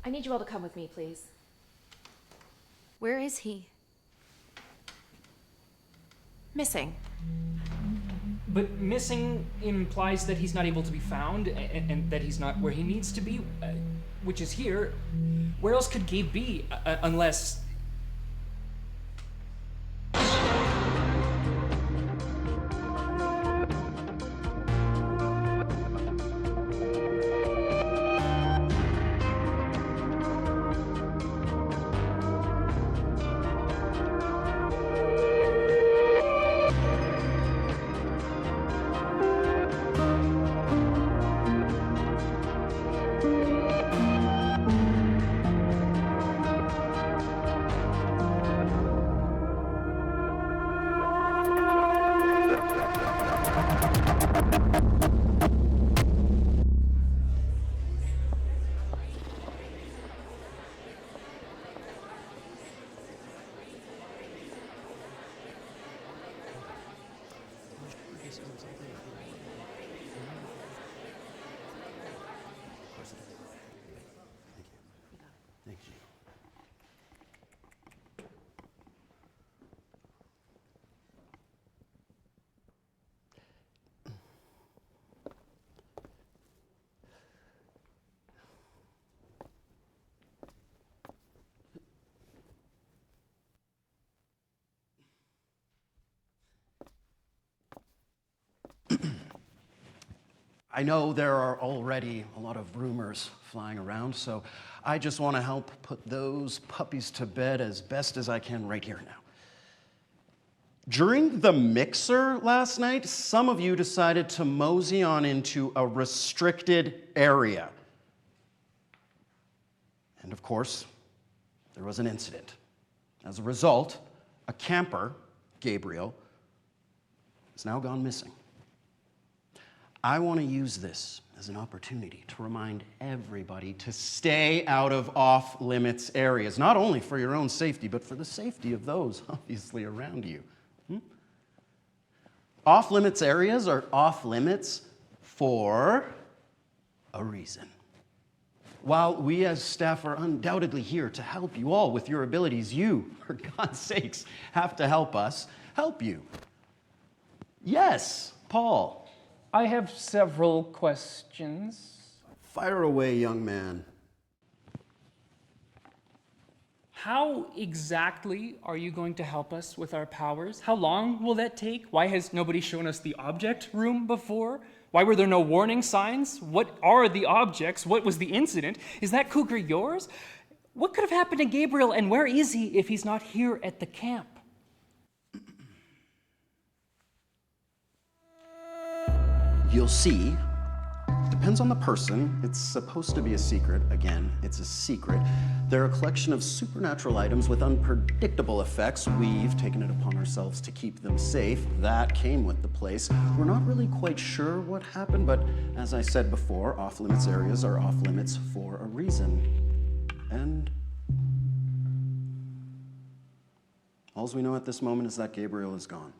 I need you all to come with me, please. Where is he? Missing. But missing implies that he's not able to be found, and that he's not where he needs to be, which is here. Where else could Gabe be, unless... Thank you. I know there are already a lot of rumors flying around, so I just want to help put those puppies to bed as best as I can right here now. During the mixer last night, some of you decided to mosey on into a restricted area. And of course, there was an incident. As a result, a camper, Gabriel, has now gone missing. I want to use this as an opportunity to remind everybody to stay out of off-limits areas, not only for your own safety, but for the safety of those, obviously, around you. Off-limits areas are off-limits for a reason. While we as staff are undoubtedly here to help you all with your abilities, you, for God's sakes, have to help us help you. Yes, Paul. I have several questions. Fire away, young man. How exactly are you going to help us with our powers? How long will that take? Why has nobody shown us the object room before? Why were there no warning signs? What are the objects? What was the incident? Is that cougar yours? What could have happened to Gabriel, and where is he if he's not here at the camp? You'll see. Depends on the person. It's supposed to be a secret. Again, it's a secret. They're a collection of supernatural items with unpredictable effects. We've taken it upon ourselves to keep them safe. That came with the place. We're not really quite sure what happened, but as I said before, off-limits areas are off-limits for a reason. And all we know at this moment is that Gabriel is gone.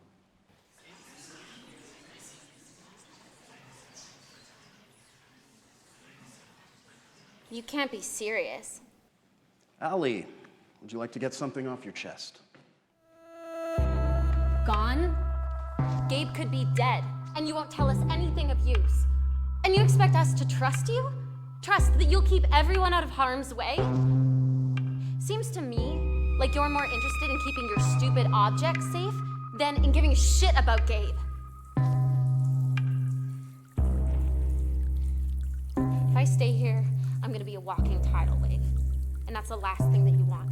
You can't be serious. Allie, would you like to get something off your chest? Gone? Gabe could be dead, and you won't tell us anything of use. And you expect us to trust you? Trust that you'll keep everyone out of harm's way? Seems to me like you're more interested in keeping your stupid objects safe than in giving a shit about Gabe. If I stay here, I'm gonna be a walking tidal wave. And that's the last thing that you want.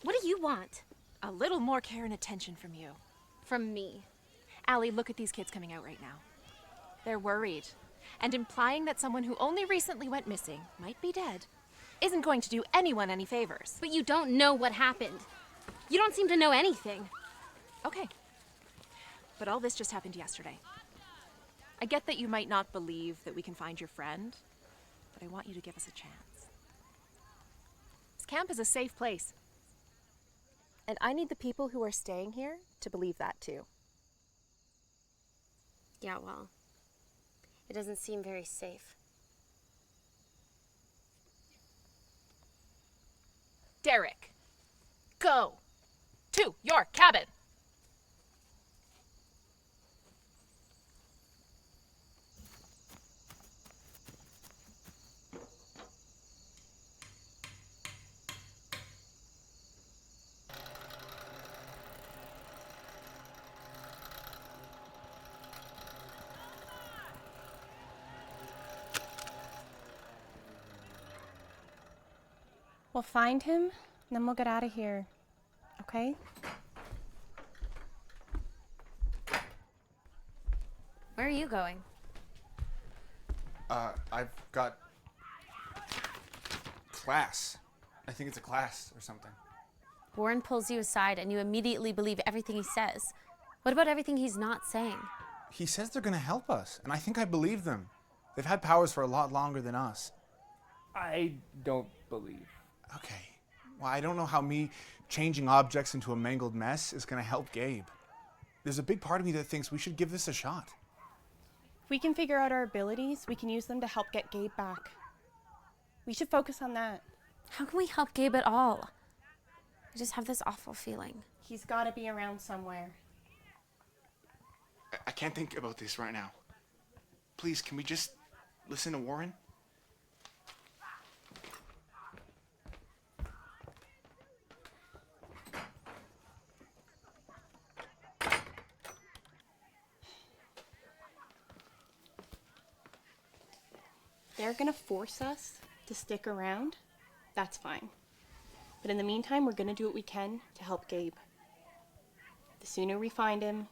What do you want? A little more care and attention from you. From me? Allie, look at these kids coming out right now. They're worried. And implying that someone who only recently went missing might be dead isn't going to do anyone any favors. But you don't know what happened. You don't seem to know anything. Okay. But all this just happened yesterday. I get that you might not believe that we can find your friend, but I want you to give us a chance. This camp is a safe place. And I need the people who are staying here to believe that too. Yeah, well, it doesn't seem very safe. Derek, go to your cabin. We'll find him, and then we'll get out of here, okay? Where are you going? I've got class. I think it's a class or something. Warren pulls you aside and you immediately believe everything he says. What about everything he's not saying? He says they're gonna help us, and I think I believe them. They've had powers for a lot longer than us. I don't believe. Okay. Well, I don't know how me changing objects into a mangled mess is gonna help Gabe. There's a big part of me that thinks we should give this a shot. If we can figure out our abilities, we can use them to help get Gabe back. We should focus on that. How can we help Gabe at all? I just have this awful feeling. He's gotta be around somewhere. I can't think about this right now. Please, can we just listen to Warren? They're gonna force us to stick around. That's fine. But in the meantime, we're gonna do what we can to help Gabe. The sooner we find him,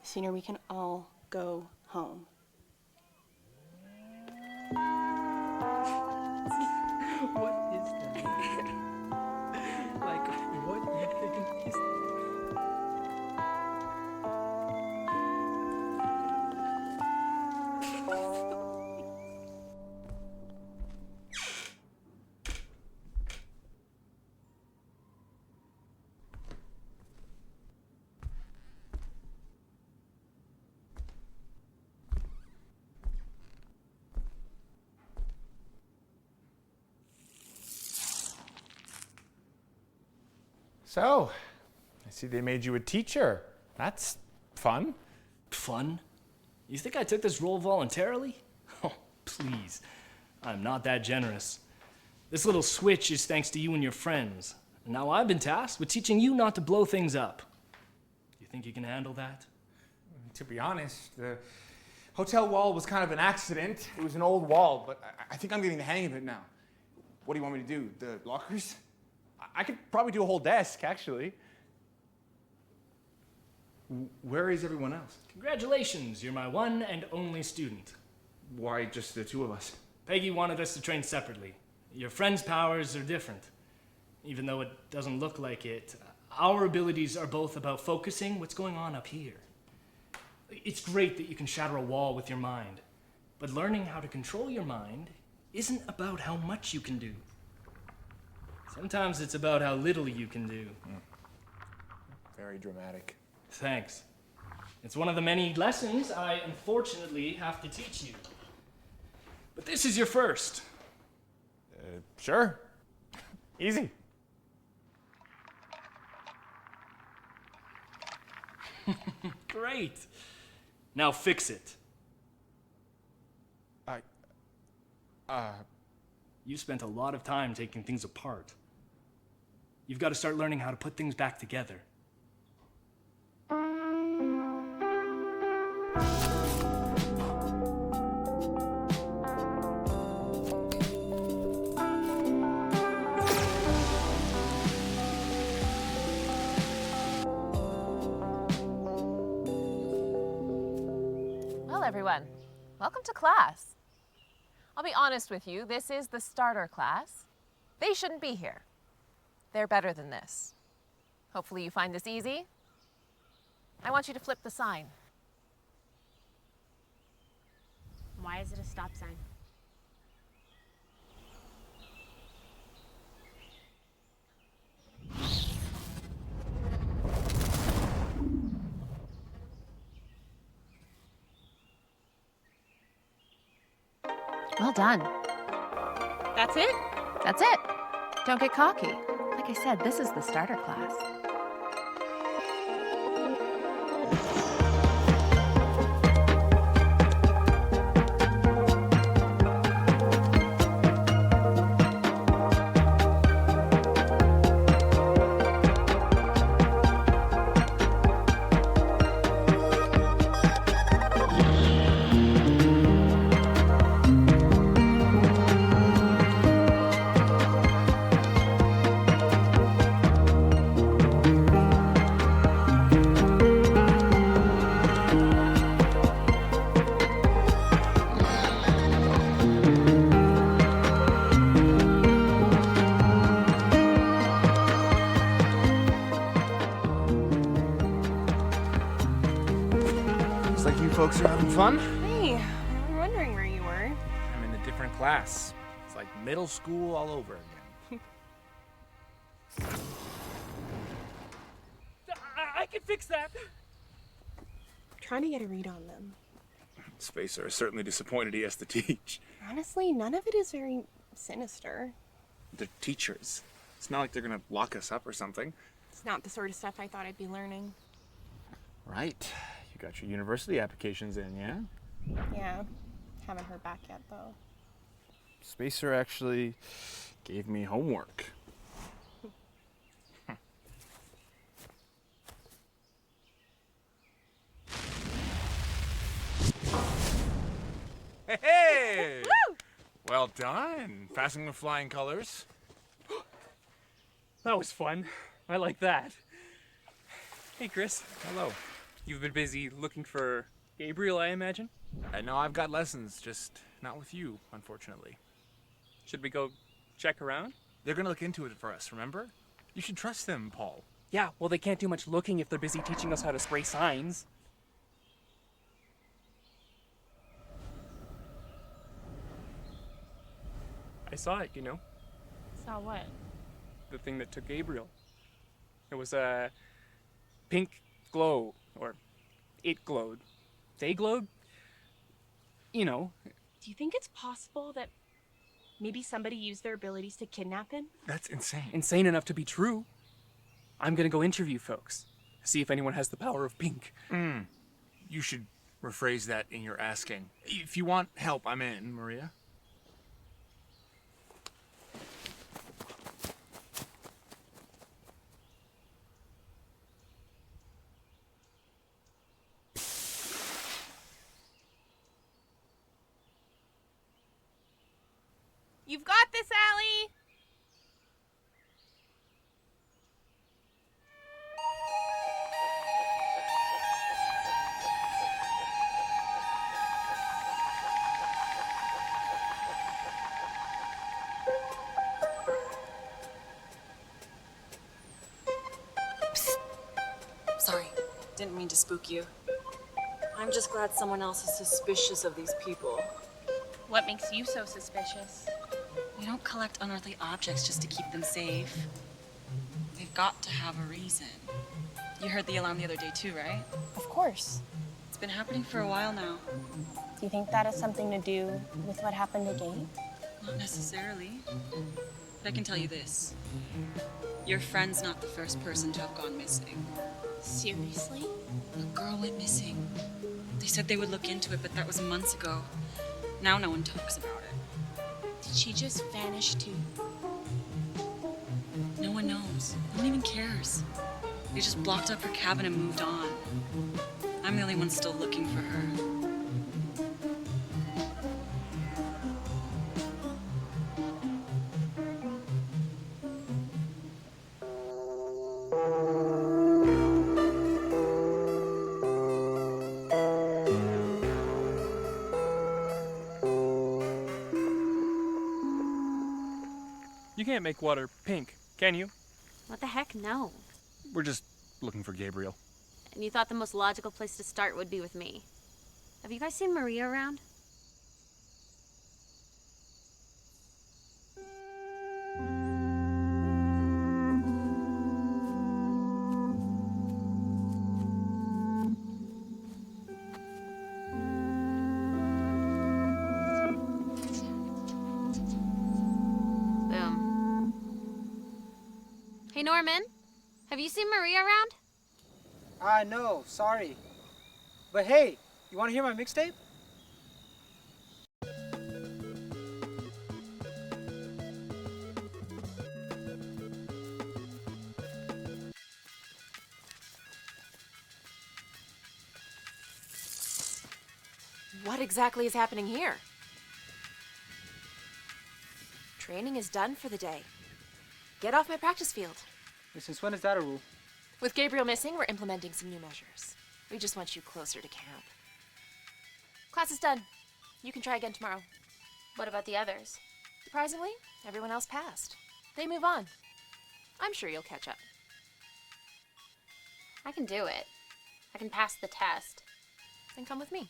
the sooner we can all go home. What is that? Like, what even is So, I see they made you a teacher. That's fun. Fun? You think I took this role voluntarily? Oh, please. I'm not that generous. This little switch is thanks to you and your friends. And now I've been tasked with teaching you not to blow things up. You think you can handle that? To be honest, the hotel wall was kind of an accident. It was an old wall, but I think I'm getting the hang of it now. What do you want me to do? The lockers? I could probably do a whole desk, actually. Where is everyone else? Congratulations, you're my one and only student. Why just the two of us? Peggy wanted us to train separately. Your friend's powers are different. Even though it doesn't look like it, our abilities are both about focusing what's going on up here. It's great that you can shatter a wall with your mind, but learning how to control your mind isn't about how much you can do. Sometimes it's about how little you can do. very dramatic. Thanks. It's one of the many lessons I unfortunately have to teach you. But this is your first. Sure. Easy. Great. Now fix it. You spent a lot of time taking things apart. You've got to start learning how to put things back together. Well, everyone, welcome to class. I'll be honest with you, this is the starter class. They shouldn't be here. They're better than this. Hopefully you find this easy. I want you to flip the sign. Why is it a stop sign? Well done. That's it? That's it. Don't get cocky. Like I said, this is the starter class. Looks like you folks are having fun. Hey, I'm wondering where you were. I'm in a different class. It's like middle school all over again. I can fix that. Trying to get a read on them. Spacer is certainly disappointed he has to teach. Honestly, none of it is very sinister. They're teachers. It's not like they're gonna lock us up or something. It's not the sort of stuff I thought I'd be learning. Right. You got your university applications in, yeah? Yeah, haven't heard back yet though. Spacer actually gave me homework. Hey! Well done. Passing with flying colors. That was fun. I like that. Hey, Chris. Hello. You've been busy looking for Gabriel, I imagine? I know I've got lessons, just not with you, unfortunately. Should we go check around? They're gonna look into it for us, remember? You should trust them, Paul. Yeah, well, they can't do much looking if they're busy teaching us how to spray signs. I saw it, you know, Saw what? the thing that took Gabriel. It was a pink glow, or it glowed. They glowed? You know. Do you think it's possible that maybe somebody used their abilities to kidnap him? That's insane. Insane enough to be true. I'm gonna go interview folks, see if anyone has the power of pink. You should rephrase that in your asking. If you want help, I'm in, Maria. You've got this, Allie! Sorry, didn't mean to spook you. I'm just glad someone else is suspicious of these people. What makes you so suspicious? We don't collect unearthly objects just to keep them safe. They've got to have a reason. You heard the alarm the other day too, right? Of course. It's been happening for a while now. Do you think that has something to do with what happened to Gabe? Not necessarily. But I can tell you this. Your friend's not the first person to have gone missing. Seriously? A girl went missing. They said they would look into it, but that was months ago. Now no one talks about it. Did she just vanish too? No one knows. No one even cares. They just blocked up her cabin and moved on. I'm the only one still looking for her. You can't make water pink, can you? What the heck? No. We're just looking for Gabriel. And you thought the most logical place to start would be with me. Have you guys seen Maria around? Hey, Norman, have you seen Maria around? No, sorry. But hey, you want to hear my mixtape? What exactly is happening here? Training is done for the day. Get off my practice field. Since when is that a rule? With Gabriel missing, we're implementing some new measures. We just want you closer to camp. Class is done. You can try again tomorrow. What about the others? Surprisingly, everyone else passed. They move on. I'm sure you'll catch up. I can do it. I can pass the test. Then come with me.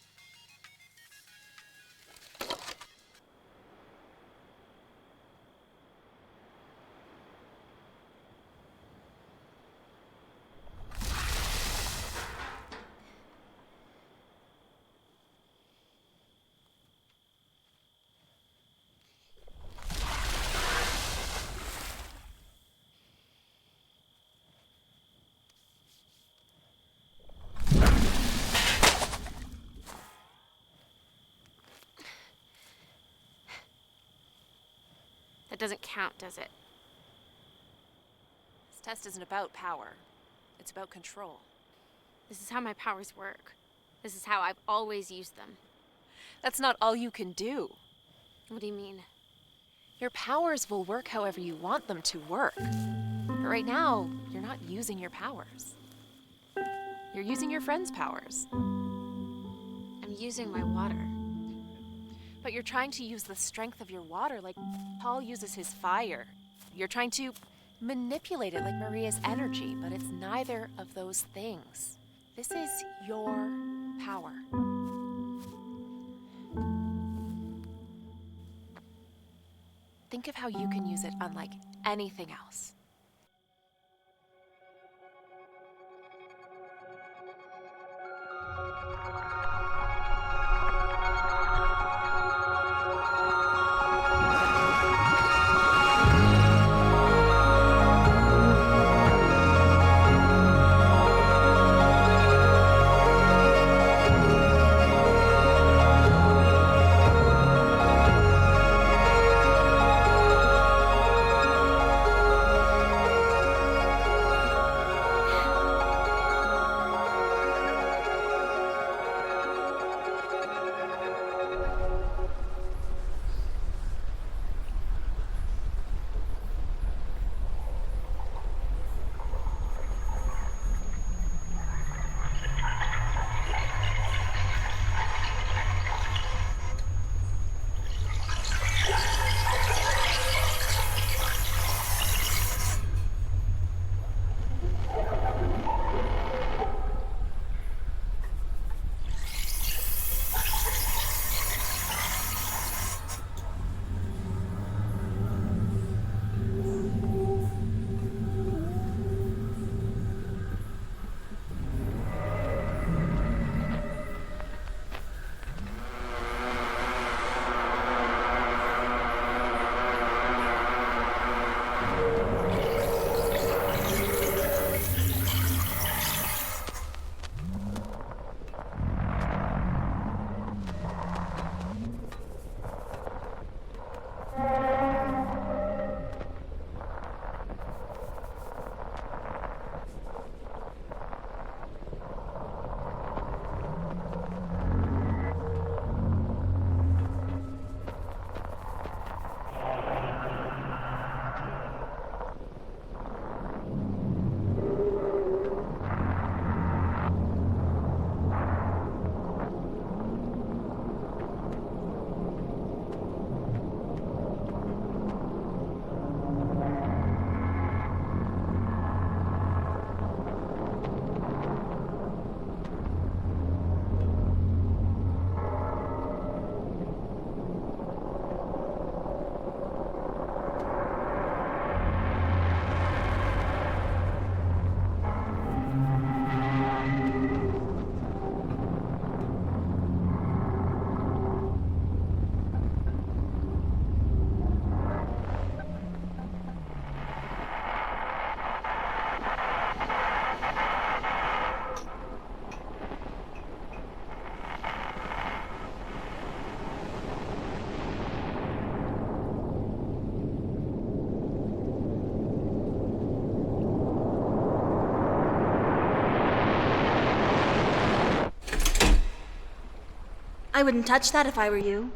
That doesn't count, does it? This test isn't about power. It's about control. This is how my powers work. This is how I've always used them. That's not all you can do. What do you mean? Your powers will work however you want them to work. But right now, you're not using your powers. You're using your friend's powers. I'm using my water. But you're trying to use the strength of your water like Paul uses his fire. You're trying to manipulate it like Maria's energy, but it's neither of those things. This is your power. Think of how you can use it unlike anything else. I wouldn't touch that if I were you.